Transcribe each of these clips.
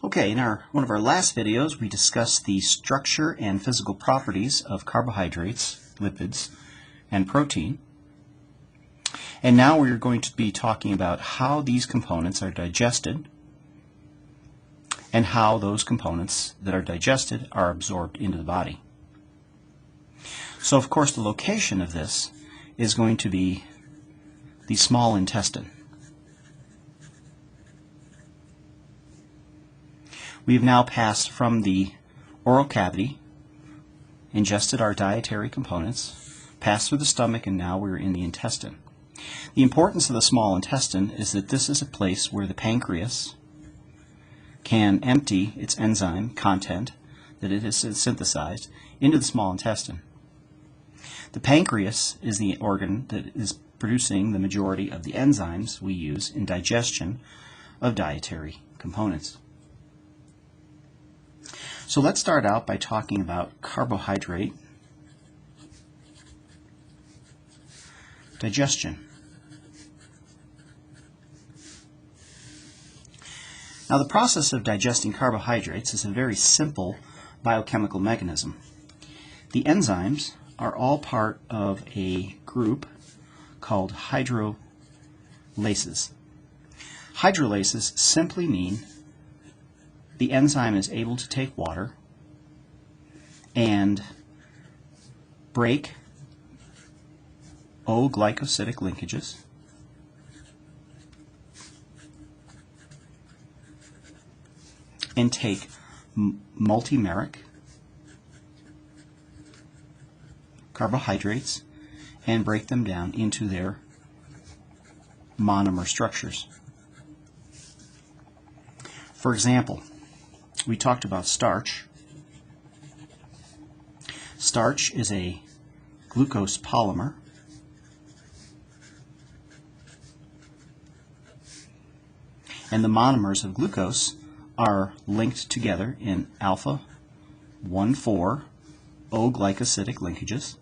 Okay, in one of our last videos, we discussed the structure and physical properties of carbohydrates, lipids, and protein. And now we're going to be talking about how these components are digested and how those components that are digested are absorbed into the body. So, of course, the location of this is going to be the small intestine. We've now passed from the oral cavity, ingested our dietary components, passed through the stomach, and now we're in the intestine. The importance of the small intestine is that this is a place where the pancreas can empty its enzyme content that it has synthesized into the small intestine. The pancreas is the organ that is producing the majority of the enzymes we use in digestion of dietary components. So let's start out by talking about carbohydrate digestion. Now, the process of digesting carbohydrates is a very simple biochemical mechanism. The enzymes are all part of a group called hydrolases. Hydrolases simply mean the enzyme is able to take water and break O-glycosidic linkages and take multimeric carbohydrates and break them down into their monomer structures. For example, we talked about starch. Starch is a glucose polymer. And the monomers of glucose are linked together in alpha 1,4 O-glycosidic linkages.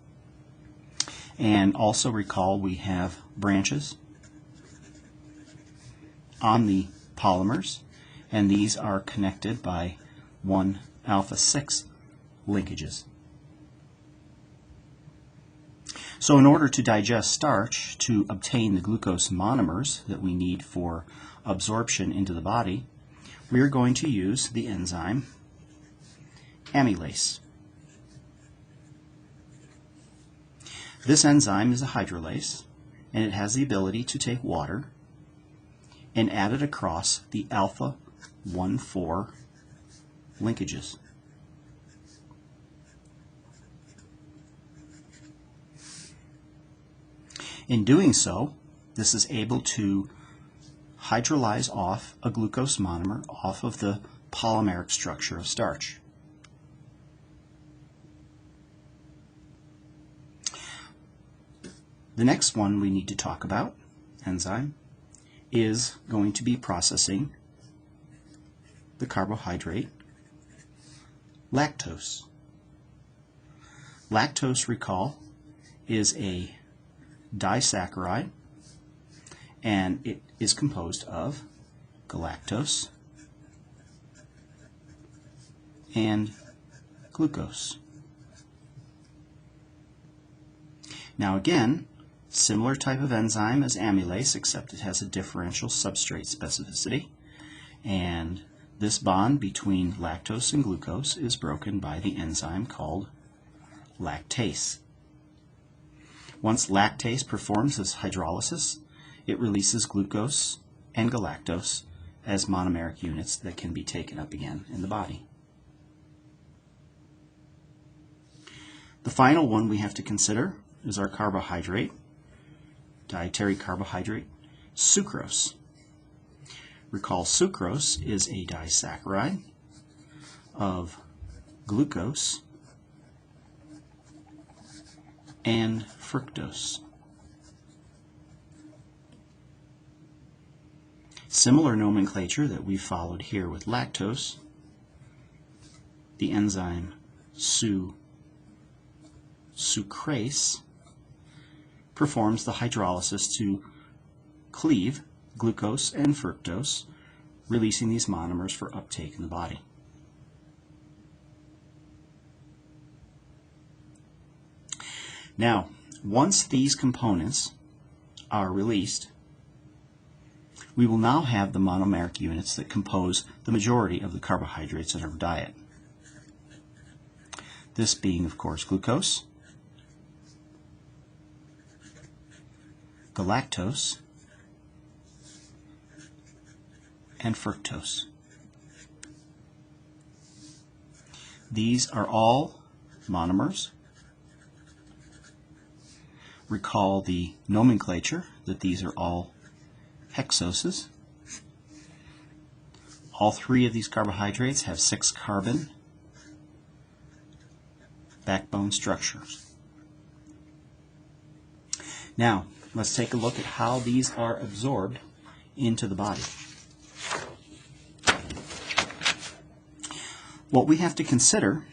And also recall we have branches on the polymers, and these are connected by 1 alpha 6 linkages. So in order to digest starch, to obtain the glucose monomers that we need for absorption into the body, we are going to use the enzyme amylase. This enzyme is a hydrolase, and it has the ability to take water and add it across the alpha 1,4 linkages. In doing so, this is able to hydrolyze off a glucose monomer off of the polymeric structure of starch. The next one we need to talk about, enzyme, is going to be processing the carbohydrate lactose. Lactose, recall, is a disaccharide, and it is composed of galactose and glucose. Now again, similar type of enzyme as amylase, except it has a differential substrate specificity, and this bond between lactose and glucose is broken by the enzyme called lactase. Once lactase performs this hydrolysis, it releases glucose and galactose as monomeric units that can be taken up again in the body. The final one we have to consider is our carbohydrate, dietary carbohydrate, sucrose. Recall, sucrose is a disaccharide of glucose and fructose. Similar nomenclature that we followed here with lactose, the enzyme sucrase performs the hydrolysis to cleave glucose and fructose releasing these monomers for uptake in the body. Now, once these components are released, we will now have the monomeric units that compose the majority of the carbohydrates in our diet. This being, of course, glucose, galactose, and fructose. These are all monomers. Recall the nomenclature that these are all hexoses. All three of these carbohydrates have 6-carbon backbone structures. Now, let's take a look at how these are absorbed into the body. What we have to consider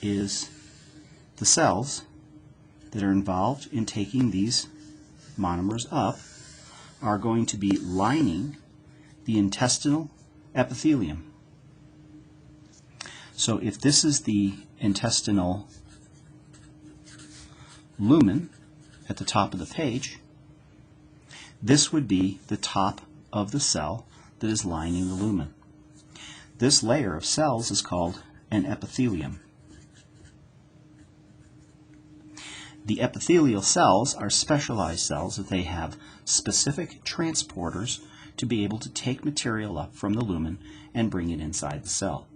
is the cells that are involved in taking these monomers up are going to be lining the intestinal epithelium. So if this is the intestinal lumen at the top of the page, this would be the top of the cell that is lining the lumen. This layer of cells is called an epithelium. The epithelial cells are specialized cells that they have specific transporters to be able to take material up from the lumen and bring it inside the cell.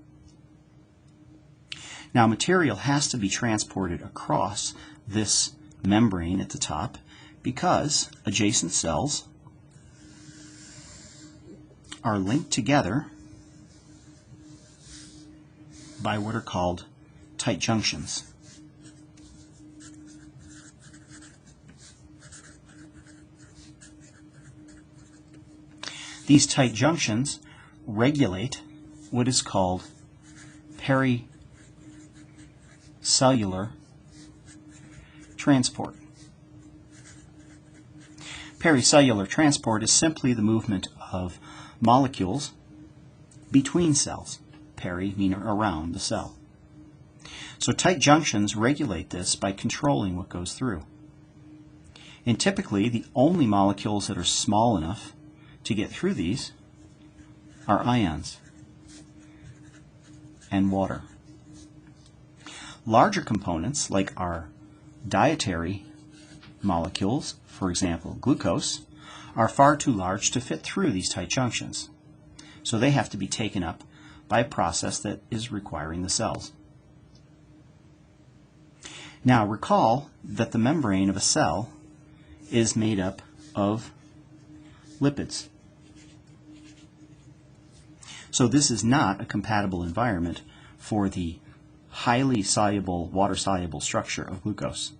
Now, material has to be transported across this membrane at the top because adjacent cells are linked together by what are called tight junctions. These tight junctions regulate what is called pericellular transport. Pericellular transport is simply the movement of molecules between cells. Peri meaning around the cell. So tight junctions regulate this by controlling what goes through. And typically the only molecules that are small enough to get through these are ions and water. Larger components, like our dietary molecules, for example glucose, are far too large to fit through these tight junctions. So they have to be taken up by a process that is requiring the cells. Now recall that the membrane of a cell is made up of lipids. So this is not a compatible environment for the highly soluble, water-soluble structure of glucose.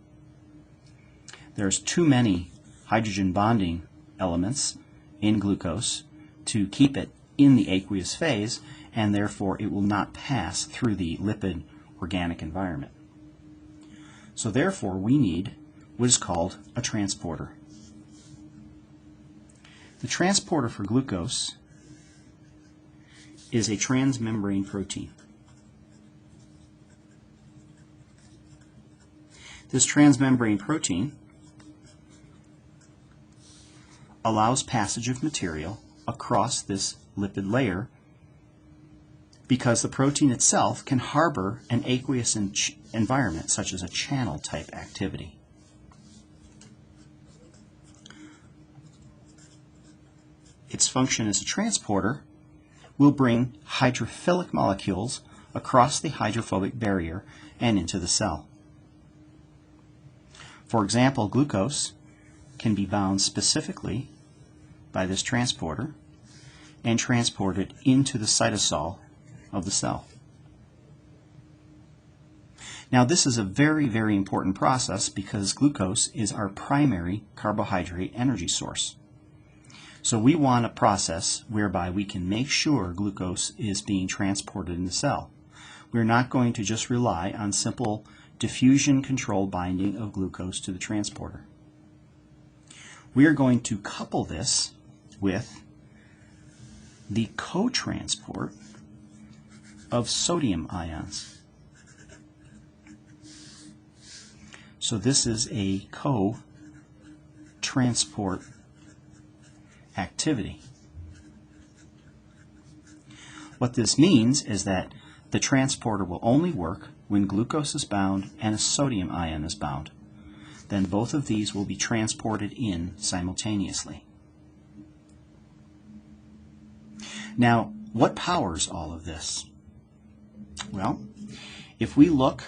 There's too many hydrogen bonding elements in glucose to keep it in the aqueous phase, and therefore it will not pass through the lipid organic environment. So therefore we need what is called a transporter. The transporter for glucose is a transmembrane protein. This transmembrane protein allows passage of material across this lipid layer because the protein itself can harbor an aqueous environment, such as a channel type activity. Its function as a transporter will bring hydrophilic molecules across the hydrophobic barrier and into the cell. For example, glucose can be bound specifically by this transporter and transported into the cytosol of the cell. Now this is a very, very important process because glucose is our primary carbohydrate energy source. So we want a process whereby we can make sure glucose is being transported in the cell. We're not going to just rely on simple diffusion control binding of glucose to the transporter. We are going to couple this with the co-transport of sodium ions. So this is a co-transport activity. What this means is that the transporter will only work when glucose is bound and a sodium ion is bound. Then both of these will be transported in simultaneously. Now, what powers all of this? Well, if we look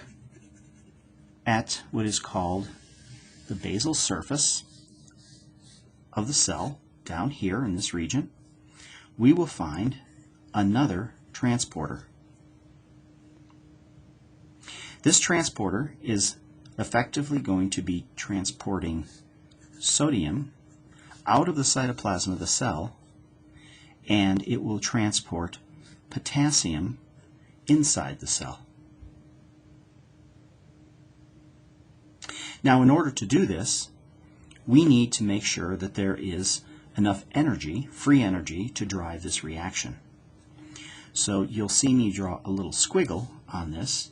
at what is called the basal surface of the cell down here in this region, we will find another transporter. This transporter is effectively going to be transporting sodium out of the cytoplasm of the cell, and it will transport potassium inside the cell. Now, in order to do this, we need to make sure that there is enough energy, free energy, to drive this reaction. So you'll see me draw a little squiggle on this,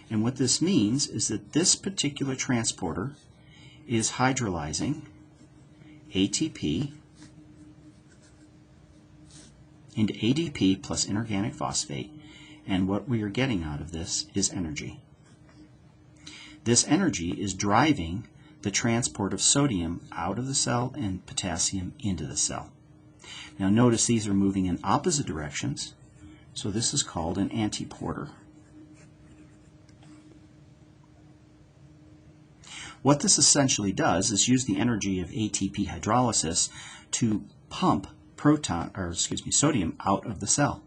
and what this means is that this particular transporter is hydrolyzing ATP into ADP plus inorganic phosphate, and what we are getting out of this is energy. This energy is driving the transport of sodium out of the cell and potassium into the cell. Now notice these are moving in opposite directions, so this is called an antiporter. What this essentially does is use the energy of ATP hydrolysis to pump sodium out of the cell.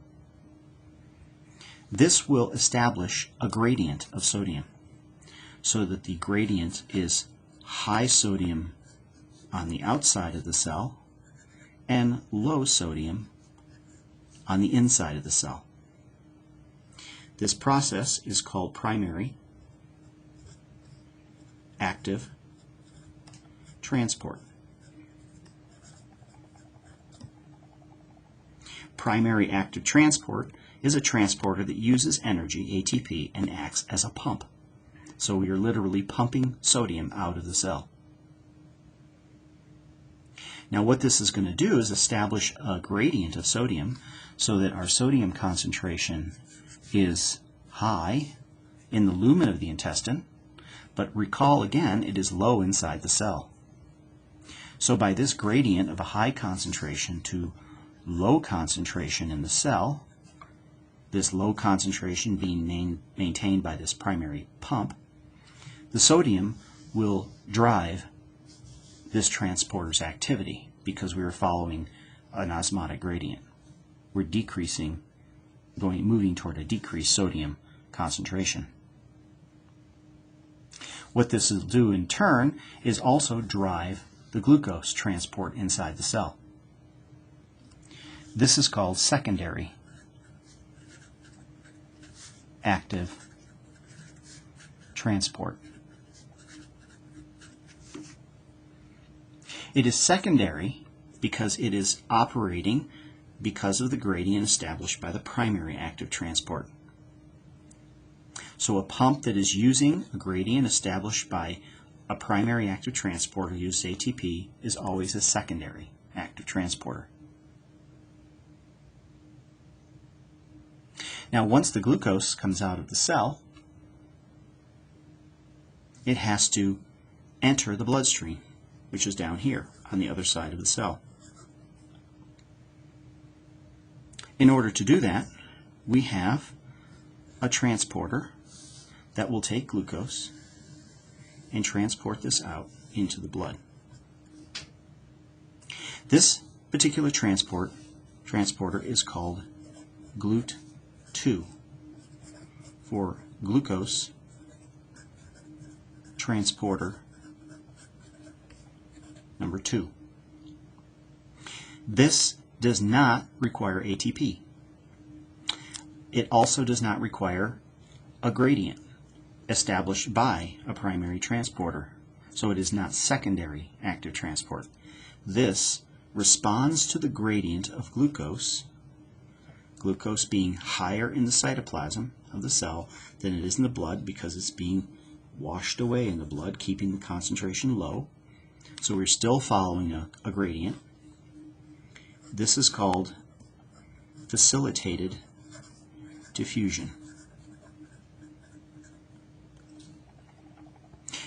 This will establish a gradient of sodium, so that the gradient is high sodium on the outside of the cell and low sodium on the inside of the cell. This process is called primary active transport. Primary active transport is a transporter that uses energy, ATP, and acts as a pump. So we are literally pumping sodium out of the cell. Now what this is going to do is establish a gradient of sodium so that our sodium concentration is high in the lumen of the intestine, but recall again, it is low inside the cell. So by this gradient of a high concentration to low concentration in the cell, this low concentration being maintained by this primary pump, the sodium will drive this transporter's activity because we are following an osmotic gradient. We're moving toward a decreased sodium concentration. What this will do in turn is also drive the glucose transport inside the cell. This is called secondary active transport. It is secondary because it is operating because of the gradient established by the primary active transport. So a pump that is using a gradient established by a primary active transporter, uses ATP, is always a secondary active transporter. Now once the glucose comes out of the cell, it has to enter the bloodstream, which is down here on the other side of the cell. In order to do that, we have a transporter that will take glucose and transport this out into the blood. This particular transporter is called GLUT2 for glucose transporter number 2. This does not require ATP. It also does not require a gradient established by a primary transporter, so it is not secondary active transport. This responds to the gradient of glucose glucose being higher in the cytoplasm of the cell than it is in the blood because it's being washed away in the blood, keeping the concentration low. So we're still following a gradient. This is called facilitated diffusion.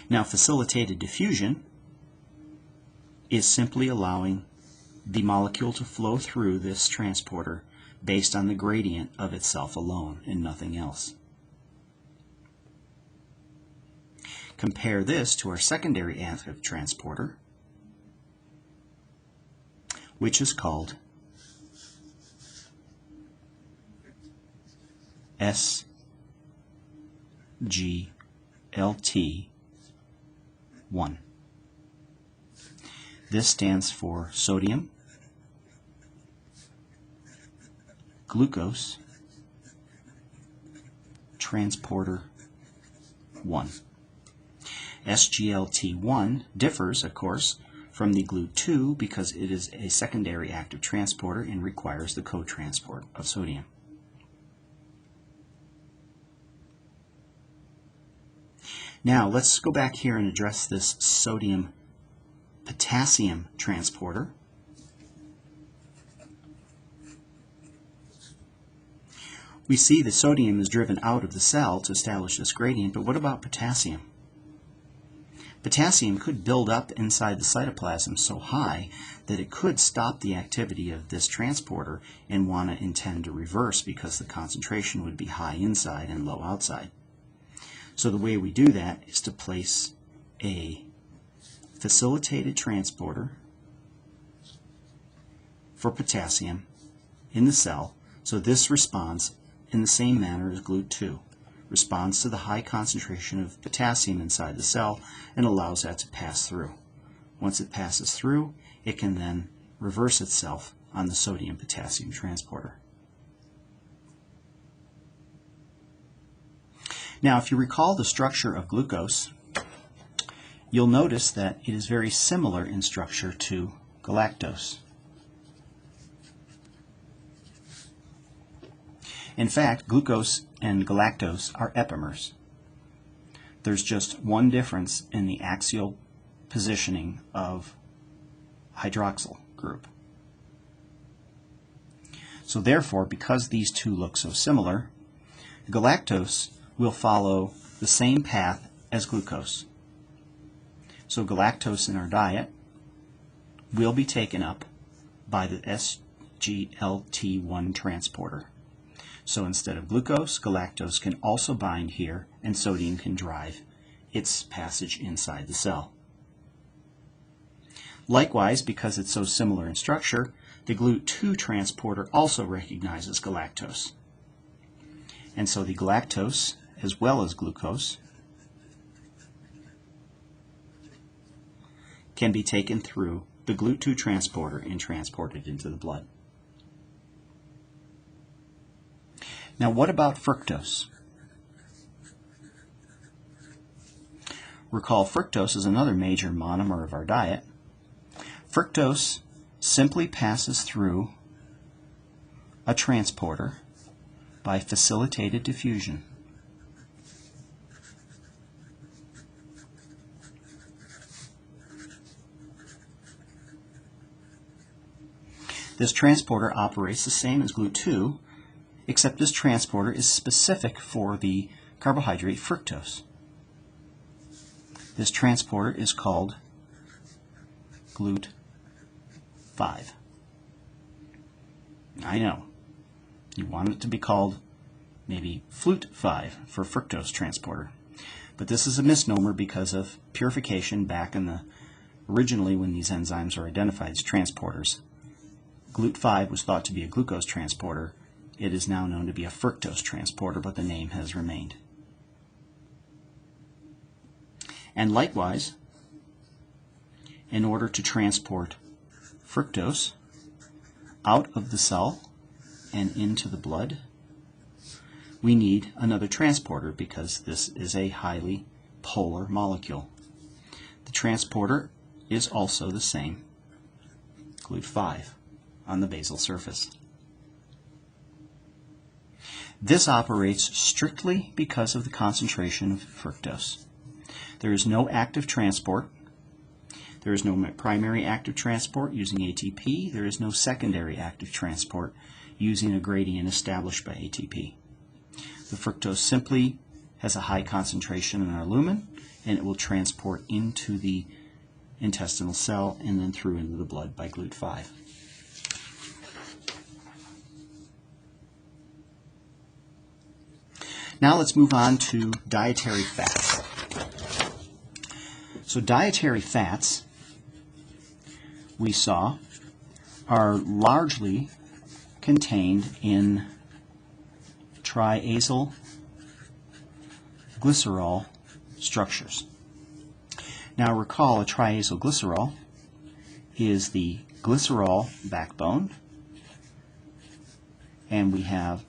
Now, facilitated diffusion is simply allowing the molecule to flow through this transporter based on the gradient of itself alone and nothing else. Compare this to our secondary active transporter, which is called SGLT1. This stands for sodium, glucose, transporter 1. SGLT1 differs, of course, from the GLUT2 because it is a secondary active transporter and requires the co-transport of sodium. Now, let's go back here and address this sodium-potassium transporter. We see that sodium is driven out of the cell to establish this gradient, but what about potassium? Potassium could build up inside the cytoplasm so high that it could stop the activity of this transporter and want to intend to reverse because the concentration would be high inside and low outside. So the way we do that is to place a facilitated transporter for potassium in the cell, so this responds in the same manner as GLUT2, responds to the high concentration of potassium inside the cell and allows that to pass through. Once it passes through, it can then reverse itself on the sodium-potassium transporter. Now, if you recall the structure of glucose, you'll notice that it is very similar in structure to galactose. In fact, glucose and galactose are epimers. There's just one difference in the axial positioning of hydroxyl group. So therefore, because these two look so similar, galactose will follow the same path as glucose. So galactose in our diet will be taken up by the SGLT1 transporter. So instead of glucose, galactose can also bind here, and sodium can drive its passage inside the cell. Likewise, because it's so similar in structure, the GLUT2 transporter also recognizes galactose. And so the galactose, as well as glucose, can be taken through the GLUT2 transporter and transported into the blood. Now, what about fructose? Recall, fructose is another major monomer of our diet. Fructose simply passes through a transporter by facilitated diffusion. This transporter operates the same as GLUT2, except this transporter is specific for the carbohydrate fructose. This transporter is called GLUT5. I know, you want it to be called maybe FLUT5 for fructose transporter, but this is a misnomer because of purification back in the originally when these enzymes were identified as transporters. GLUT5 was thought to be a glucose transporter. It is now known to be a fructose transporter, but the name has remained. And likewise, in order to transport fructose out of the cell and into the blood, we need another transporter because this is a highly polar molecule. The transporter is also the same, GLUT5, on the basal surface. This operates strictly because of the concentration of fructose. There is no active transport. There is no primary active transport using ATP. There is no secondary active transport using a gradient established by ATP. The fructose simply has a high concentration in our lumen, and it will transport into the intestinal cell and then through into the blood by GLUT5. Now let's move on to dietary fats. So dietary fats, we saw, are largely contained in triacyl glycerol structures. Now recall, a triacyl glycerol is the glycerol backbone, and we have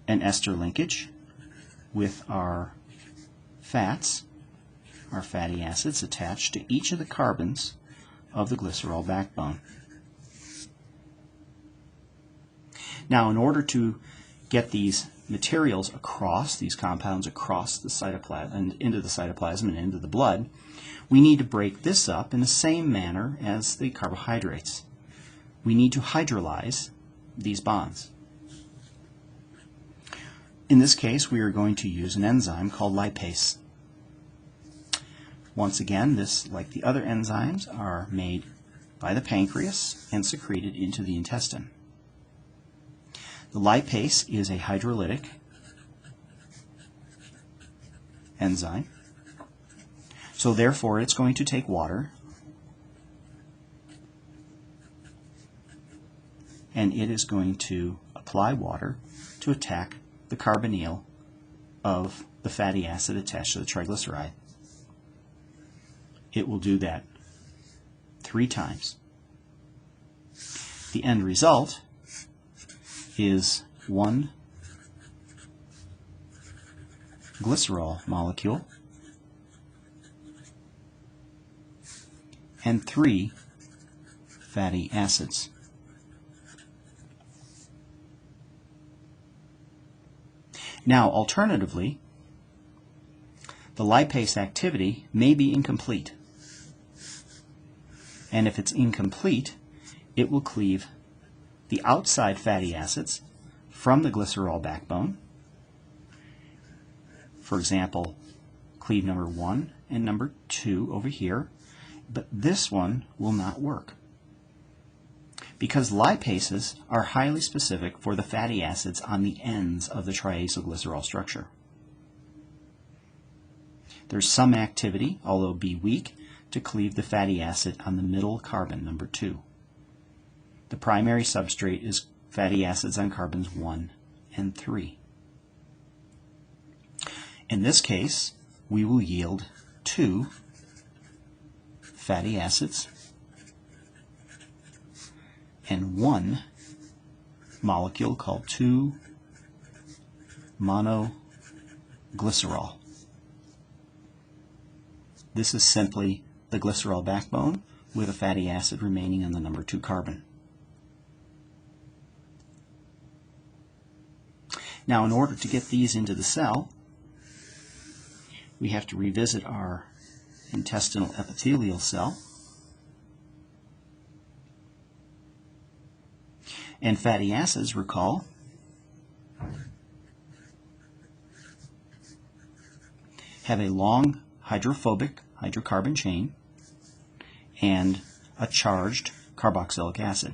an ester linkage with our fats, our fatty acids, attached to each of the carbons of the glycerol backbone. Now, in order to get these materials across, these compounds across the cytoplasm and into the cytoplasm and into the blood, we need to break this up in the same manner as the carbohydrates. We need to hydrolyze these bonds. In this case, we are going to use an enzyme called lipase. Once again, this, like the other enzymes, are made by the pancreas and secreted into the intestine. The lipase is a hydrolytic enzyme, so therefore it's going to take water, and it is going to apply water to attack the carbonyl of the fatty acid attached to the triglyceride. It will do that 3 times. The end result is 1 glycerol molecule and 3 fatty acids. Now, alternatively, the lipase activity may be incomplete. And if it's incomplete, it will cleave the outside fatty acids from the glycerol backbone. For example, cleave number 1 and number 2 over here, but this one will not work because lipases are highly specific for the fatty acids on the ends of the triacylglycerol structure. There's some activity, although be weak, to cleave the fatty acid on the middle carbon, number 2. The primary substrate is fatty acids on carbons 1 and 3. In this case, we will yield 2 fatty acids and 1 molecule called 2-monoglycerol. This is simply the glycerol backbone with a fatty acid remaining on the number 2 carbon. Now, in order to get these into the cell, we have to revisit our intestinal epithelial cell. And fatty acids, recall, have a long hydrophobic hydrocarbon chain and a charged carboxylic acid.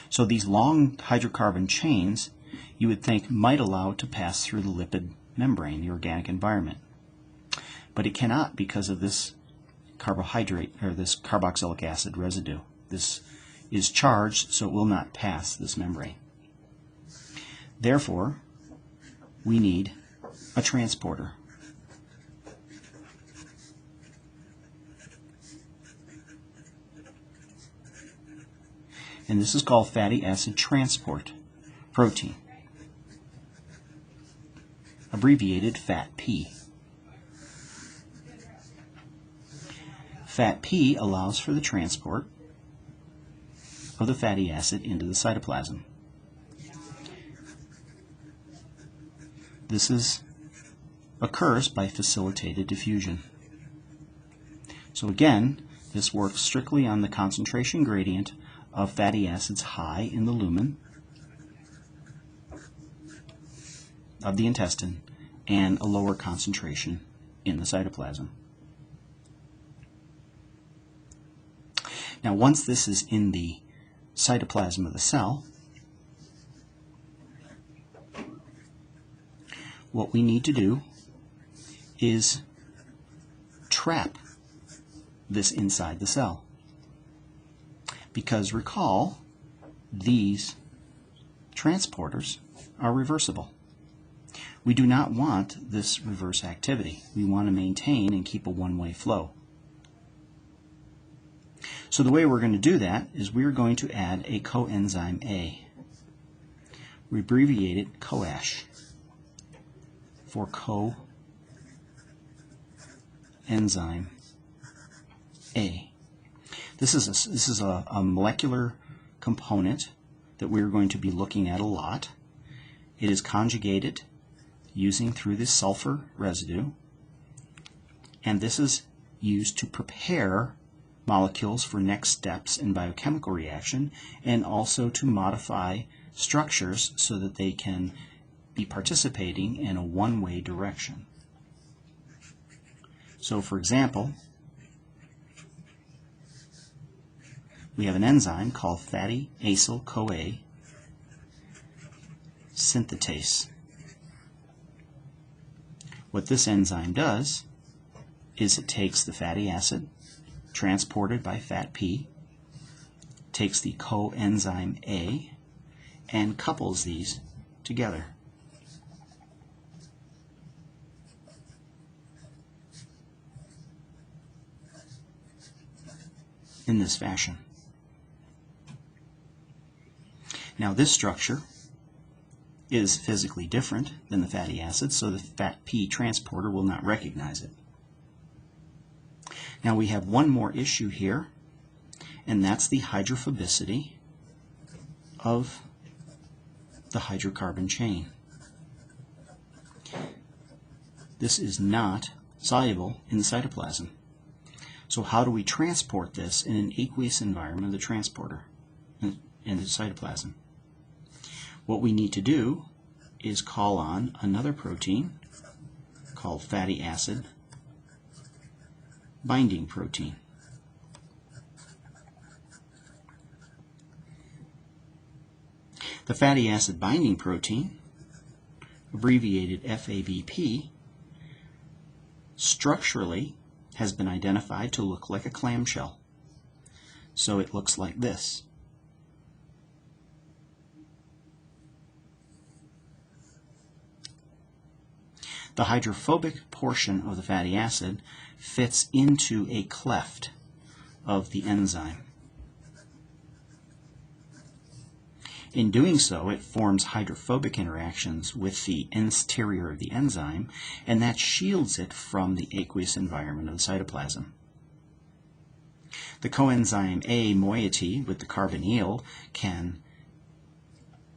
So these long hydrocarbon chains, you would think, might allow it to pass through the lipid membrane, the organic environment. But it cannot because of this carbohydrate, or this carboxylic acid residue. This is charged, so it will not pass this membrane. Therefore, we need a transporter. And this is called fatty acid transport protein, abbreviated FATP. FATP allows for the transport of the fatty acid into the cytoplasm. This occurs by facilitated diffusion. So again, this works strictly on the concentration gradient of fatty acids high in the lumen of the intestine and a lower concentration in the cytoplasm. Now, once this is in the cytoplasm of the cell, what we need to do is trap this inside the cell. Because recall, these transporters are reversible. We do not want this reverse activity. We want to maintain and keep a one-way flow. So the way we're going to do that is we're going to add a coenzyme A. We abbreviate it CoAsh for coenzyme A. This is a molecular component that we're going to be looking at a lot. It is conjugated using through this sulfur residue, and this is used to prepare molecules for next steps in biochemical reaction and also to modify structures so that they can be participating in a one-way direction. So for example, we have an enzyme called fatty acyl-CoA synthetase. What this enzyme does is it takes the fatty acid transported by fat P, takes the coenzyme A, and couples these together. In this fashion. Now this structure is physically different than the fatty acid, so the fat P transporter will not recognize it. Now we have one more issue here, and that's the hydrophobicity of the hydrocarbon chain. This is not soluble in the cytoplasm. So how do we transport this in an aqueous environment of the transporter in the cytoplasm? What we need to do is call on another protein called fatty acid binding protein. The fatty acid binding protein, abbreviated FABP, structurally has been identified to look like a clamshell. So it looks like this. The hydrophobic portion of the fatty acid fits into a cleft of the enzyme. In doing so, it forms hydrophobic interactions with the exterior of the enzyme, and that shields it from the aqueous environment of the cytoplasm. The coenzyme A moiety with the carbonyl can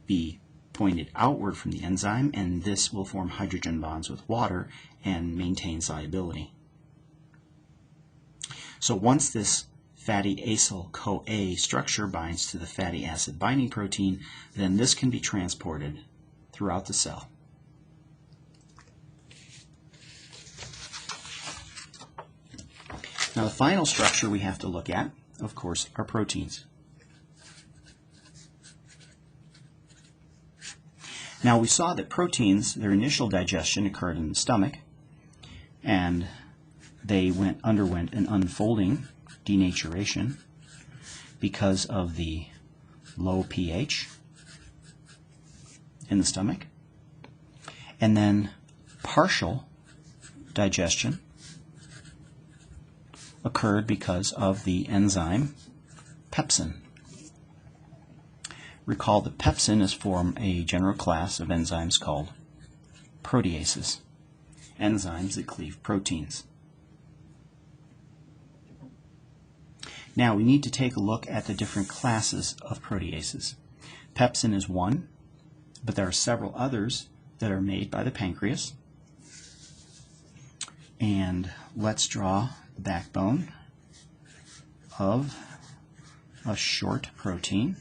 be pointed outward from the enzyme, and this will form hydrogen bonds with water and maintain solubility. So once this fatty acyl-CoA structure binds to the fatty acid binding protein, then this can be transported throughout the cell. Now the final structure we have to look at, of course, are proteins. Now we saw that proteins, their initial digestion occurred in the stomach, and they underwent an unfolding denaturation because of the low pH in the stomach, and then partial digestion occurred because of the enzyme pepsin. Recall that pepsin is from a general class of enzymes called proteases, enzymes that cleave proteins. Now we need to take a look at the different classes of proteases. Pepsin is one, but there are several others that are made by the pancreas. And let's draw the backbone of a short protein.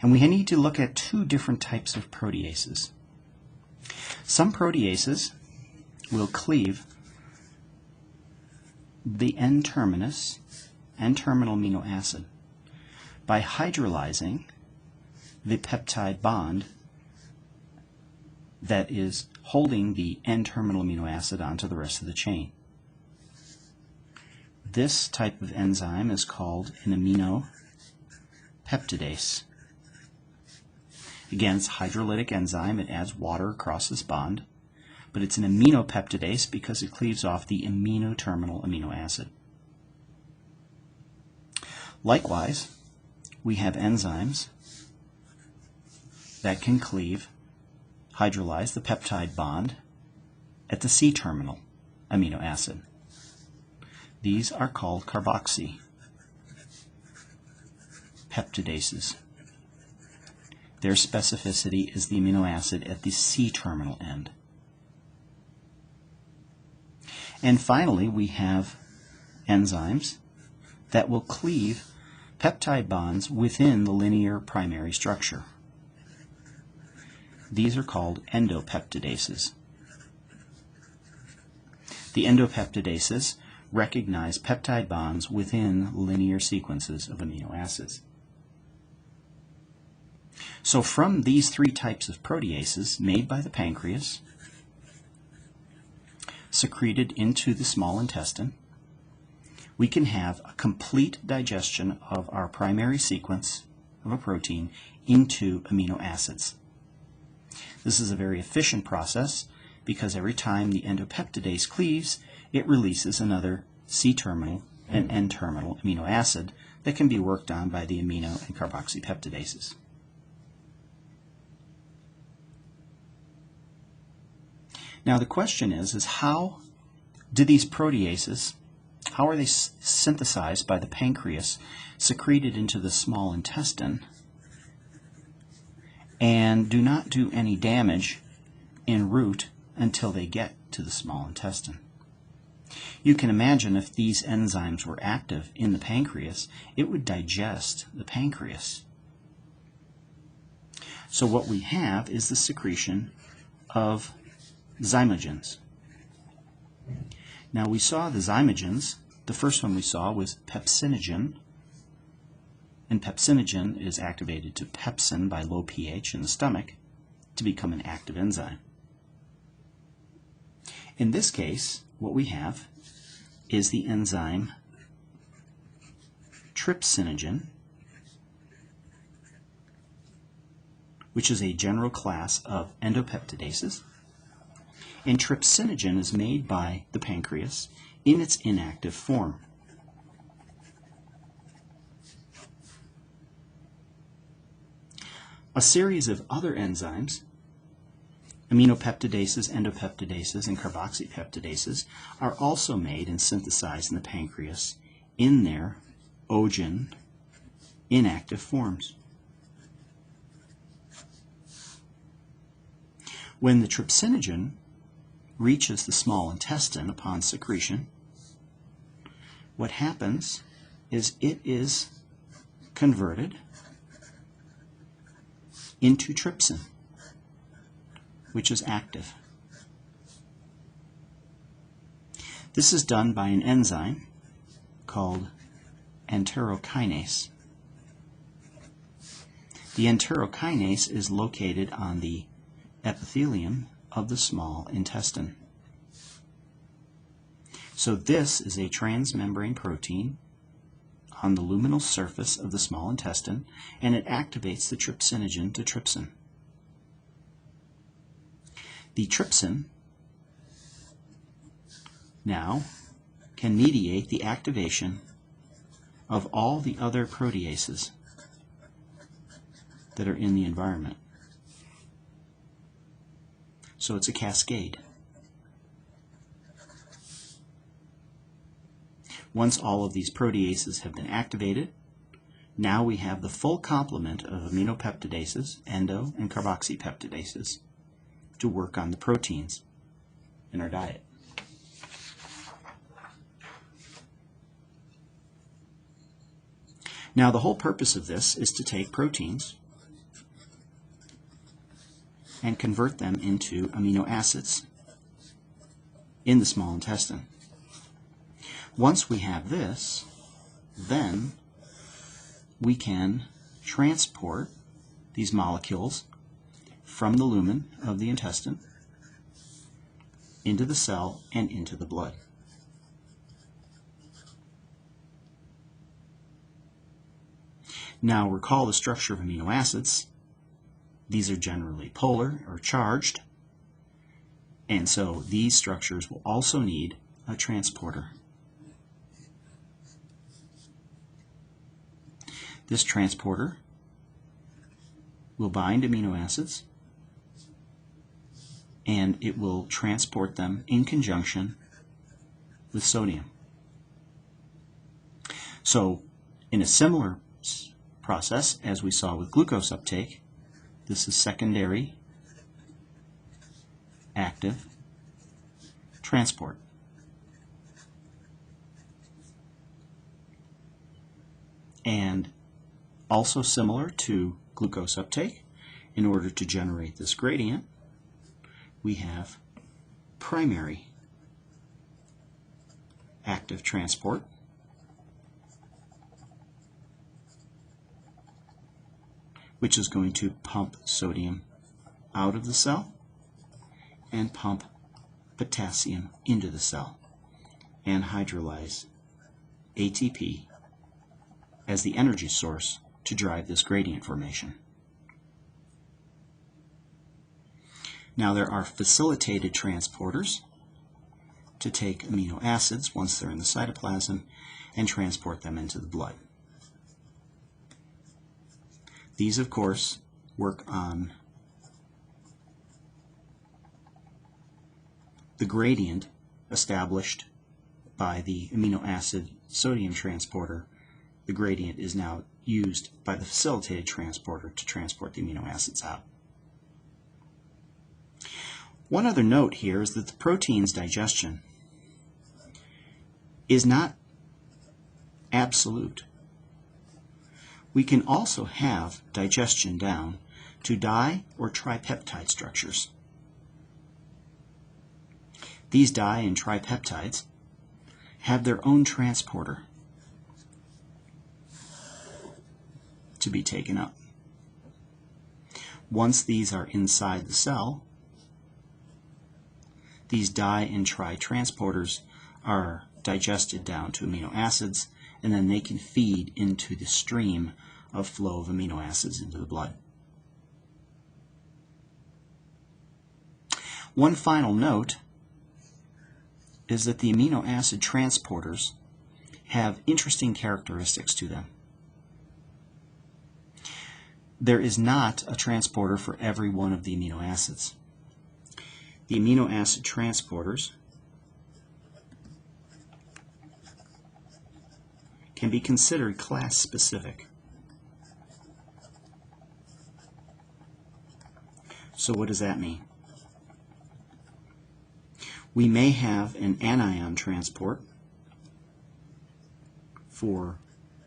And we need to look at two different types of proteases. Some proteases will cleave the N-terminal amino acid by hydrolyzing the peptide bond that is holding the N-terminal amino acid onto the rest of the chain. This type of enzyme is called an aminopeptidase. Again, it's a hydrolytic enzyme. It adds water across this bond, but it's an aminopeptidase because it cleaves off the terminal amino acid. Likewise, we have enzymes that can hydrolyze the peptide bond at the C-terminal amino acid. These are called carboxypeptidases. Their specificity is the amino acid at the C-terminal end. And finally, we have enzymes that will cleave peptide bonds within the linear primary structure. These are called endopeptidases. The endopeptidases recognize peptide bonds within linear sequences of amino acids. So from these three types of proteases made by the pancreas, secreted into the small intestine, we can have a complete digestion of our primary sequence of a protein into amino acids. This is a very efficient process because every time the endopeptidase cleaves, it releases another C-terminal and N-terminal amino acid that can be worked on by the amino and carboxypeptidases. Now the question is how do these proteases, how are they synthesized by the pancreas, secreted into the small intestine, and do not do any damage en route until they get to the small intestine? You can imagine if these enzymes were active in the pancreas, it would digest the pancreas. So what we have is the secretion of zymogens. Now we saw the zymogens. The first one we saw was pepsinogen, and pepsinogen is activated to pepsin by low pH in the stomach to become an active enzyme. In this case, what we have is the enzyme trypsinogen, which is a general class of endopeptidases. And trypsinogen is made by the pancreas in its inactive form. A series of other enzymes, aminopeptidases, endopeptidases, and carboxypeptidases, are also made and synthesized in the pancreas in their ogen inactive forms. When the trypsinogen reaches the small intestine upon secretion, what happens is it is converted into trypsin, which is active. This is done by an enzyme called enterokinase. The enterokinase is located on the epithelium of the small intestine. So this is a transmembrane protein on the luminal surface of the small intestine, and it activates the trypsinogen to trypsin. The trypsin now can mediate the activation of all the other proteases that are in the environment. So it's a cascade. Once all of these proteases have been activated, now we have the full complement of aminopeptidases, endo and carboxypeptidases, to work on the proteins in our diet. Now the whole purpose of this is to take proteins and convert them into amino acids in the small intestine. Once we have this, then we can transport these molecules from the lumen of the intestine into the cell and into the blood. Now recall the structure of amino acids. These are generally polar or charged, and so these structures will also need a transporter. This transporter will bind amino acids, and it will transport them in conjunction with sodium. So in a similar process as we saw with glucose uptake, this is secondary active transport. And also similar to glucose uptake, in order to generate this gradient, we have primary active transport, which is going to pump sodium out of the cell and pump potassium into the cell and hydrolyze ATP as the energy source to drive this gradient formation. Now there are facilitated transporters to take amino acids once they're in the cytoplasm and transport them into the blood. These, of course, work on the gradient established by the amino acid sodium transporter. The gradient is now used by the facilitated transporter to transport the amino acids out. One other note here is that the protein's digestion is not absolute. We can also have digestion down to di- or tripeptide structures. These di- and tripeptides have their own transporter to be taken up. Once these are inside the cell, these di- and tri-transporters are digested down to amino acids, and then they can feed into the stream of flow of amino acids into the blood. One final note is that the amino acid transporters have interesting characteristics to them. There is not a transporter for every one of the amino acids. The amino acid transporters can be considered class-specific. So what does that mean? We may have an anion transport for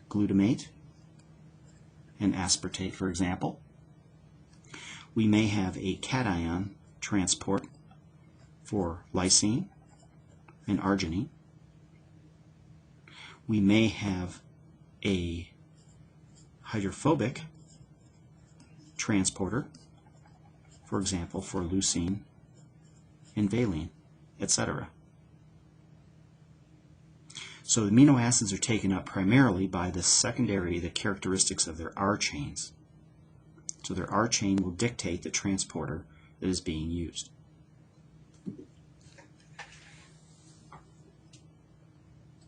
glutamate and aspartate, for example. We may have a cation transport for lysine and arginine. We may have a hydrophobic transporter, for example, for leucine and valine, etc. So the amino acids are taken up primarily by the characteristics of their R chains. So their R chain will dictate the transporter that is being used.